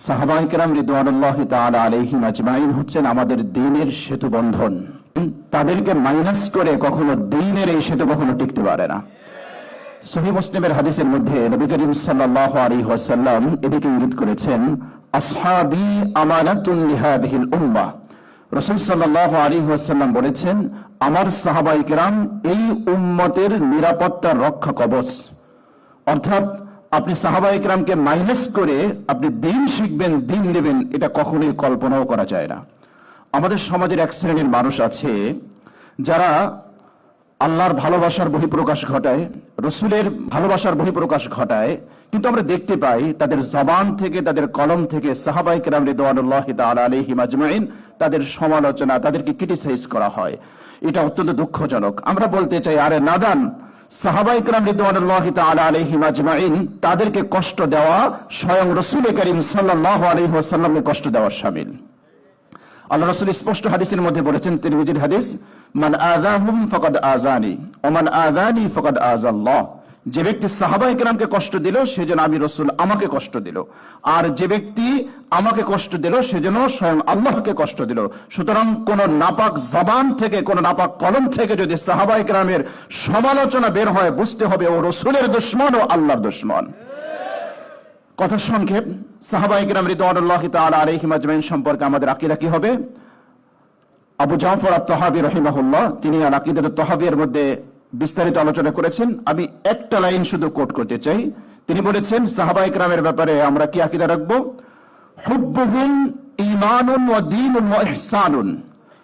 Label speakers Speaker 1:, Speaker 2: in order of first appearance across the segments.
Speaker 1: সাহাবায়ে কেরাম রিদওয়ানুল্লাহি তাআলা আলাইহিম আজমাইন হচ্ছেন আমাদের দ্বীনের সেতু বন্ধন। তাদেরকে মাইনাস করে কখনো দ্বীনের এই সেতু কখনো টিকতে পারে না। সহিহ মুসলিমের হাদিসের মধ্যে নবী করিম সাল্লাল্লাহু আলাইহি ওয়াসাল্লাম এদিকে ইঙ্গিত করেছেন, আসহাবি আমানাতুন লিহাদিহিল উম্মাহ। রাসূল সাল্লাল্লাহু আলাইহি ওয়াসাল্লাম বলেছেন, আমার সাহাবায়ে কেরাম এই উম্মতের নিরাপত্তার রক্ষা কবচ। অর্থাৎ আপনি সাহাবায়ে কেরামকে মাইনাস করে আপনি দিন শিখবেন, দিন দেবেন, এটা কখনোই কল্পনাও করা যায় না। আমাদের সমাজের এক শ্রেণীর মানুষ আছে যারা আল্লাহর ভালোবাসার বহিঃপ্রকাশ ঘটায়, রসুলের ভালোবাসার বহিঃপ্রকাশ ঘটায়, কিন্তু আমরা দেখতে পাই তাদের জবান থেকে, তাদের কলম থেকে সাহাবায়ে কেরাম রিদওয়ানুল্লাহি তাআলা আলাইহিম আজমাইন তাদের সমালোচনা, তাদেরকে ক্রিটিসাইজ করা হয়। এটা অত্যন্ত দুঃখজনক। আমরা বলতে চাই, আরে নাদান, সাহাবায়ে কেরাম রিদওয়ানুল্লাহি তাআলা আলাইহিম আজমাইন তাদেরকে কষ্ট দেওয়া স্বয়ং রাসূল করিম সাল্লাল্লাহু আলাইহি ওয়াসাল্লামকে কষ্ট দেওয়ার শামিল। আল্লাহ রাসূল স্পষ্ট হাদিসের মধ্যে বলেছেন, তিরমিজির হাদিস, মান আযাহুম ফাকাদ আযানি ওয়া মান আযানি ফাকাদ আযাল্লাহ। যে ব্যক্তি সাহাবায়ে কেরামকে কষ্ট দিল সেজন্য আমি রাসূল আমাকে কষ্ট দিল, আর যে ব্যক্তি আমাকে কষ্ট দিল সেজন্য স্বয়ং আল্লাহকে কষ্ট দিল। সুতরাং কোন নাপাক জবান থেকে, কোন নাপাক কলম থেকে যদি সাহাবায়ে কেরামের সমালোচনা বের হয়, বুঝতে হবে ও রাসূলের দুশমন ও আল্লাহর দুশমন। কথা সংক্ষেপ, সাহাবায়ে কেরাম রিদওয়ানুল্লাহি তাআলা আলাইহিম আজমাইন সম্পর্কে আমাদের আকীদা কি হবে? আবু জাফর আত-তাহাবী রাহিমাহুল্লাহ তিনি আল আকীদাতুত তাহাবীর মধ্যে বিস্তারিত আলোচনা করেছেন। আমি একটা লাইন শুধু কোট করতে চাই। তিনি বলেছেন, সাহাবায়ে কেরামের ব্যাপারে আমরা কি আকীদা রাখবো? হুব্বুহুম ঈমানুন ওয়া দীনুন ওয়া ইহসানুন।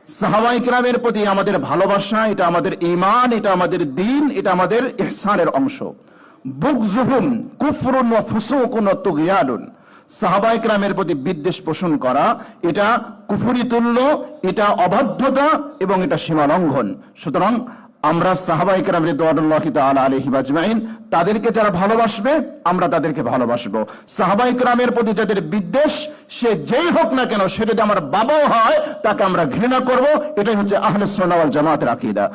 Speaker 1: সাহাবায়ে কেরামের প্রতি আমাদের ভালোবাসা, এটা আমাদের ঈমান, এটা আমাদের দ্বীন, এটা আমাদের ইহসানের অংশ। বুগযুহুম কুফরুন ওয়া ফুসুকুন ওয়া তুগয়ানুন। সাহাবায়ে কেরামের প্রতি বিদ্বেষ পোষণ করা এটা কুফরি তুল্য, এটা অবাধ্যতা এবং এটা সীমা লঙ্ঘন। সুতরাং আমরা সাহাবায়ে কেরাম রিদওয়ানুল্লাহি তাআলা আলাইহিম আজমাইন তাদেরকে যারা ভালোবাসবে আমরা তাদেরকে ভালোবাসবো। সাহাবায়ে কেরামের প্রতি যাদের বিদ্বেষ, সে যেই হোক না কেন, সে যদি আমার বাবাও হয়, তাকে আমরা ঘৃণা করব। এটাই হচ্ছে আহলে সুন্নাহ ওয়াল জামাতের আকীদা।